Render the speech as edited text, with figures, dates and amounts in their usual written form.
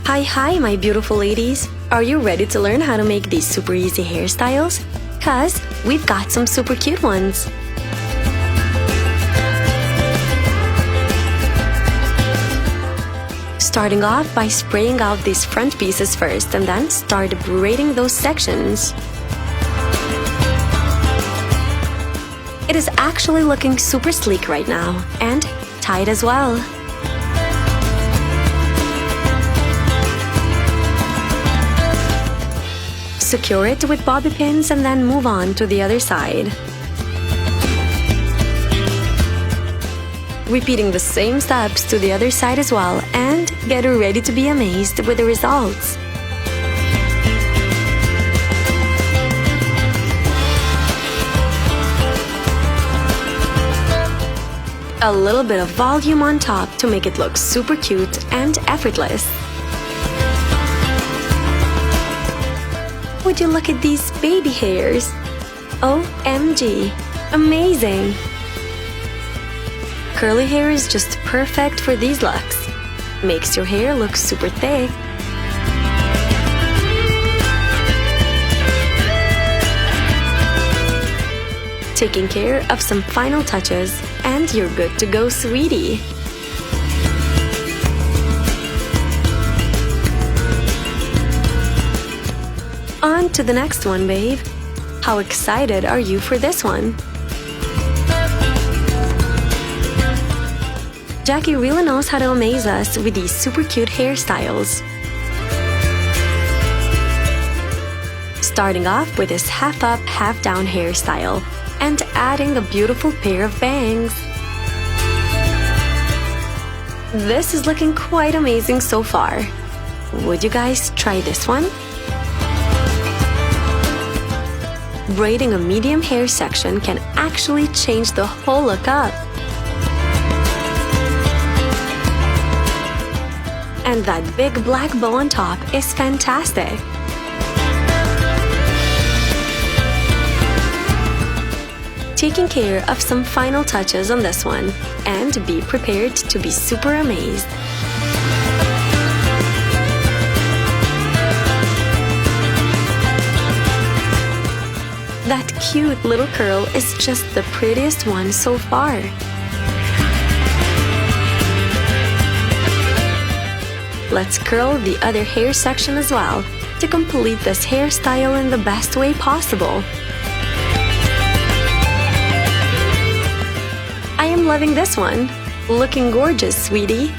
Hi, my beautiful ladies! Are you ready to learn how to make these super easy hairstyles? 'Cause we've got some super cute ones! Starting off by spraying out these front pieces first and then start braiding those sections. It is actually looking super sleek right now, and tight as well. Secure it with bobby pins and then move on to the other side. Repeating the same steps to the other side as well, and get ready to be amazed with the results. A little bit of volume on top to make it look super cute and effortless. Would you look at these baby hairs? OMG! Amazing! Curly hair is just perfect for these looks. Makes your hair look super thick. Taking care of some final touches, and you're good to go, sweetie! On to the next one, babe. How excited are you for this one? Jackie really knows how to amaze us with these super cute hairstyles. Starting off with this half up, half down hairstyle and adding a beautiful pair of bangs. This is looking quite amazing so far. Would you guys try this one? Braiding a medium hair section can actually change the whole look up. And that big black bow on top is fantastic. Taking care of some final touches on this one, and be prepared to be super amazed. That cute little curl is just the prettiest one so far. Let's curl the other hair section as well to complete this hairstyle in the best way possible. I am loving this one. Looking gorgeous, sweetie.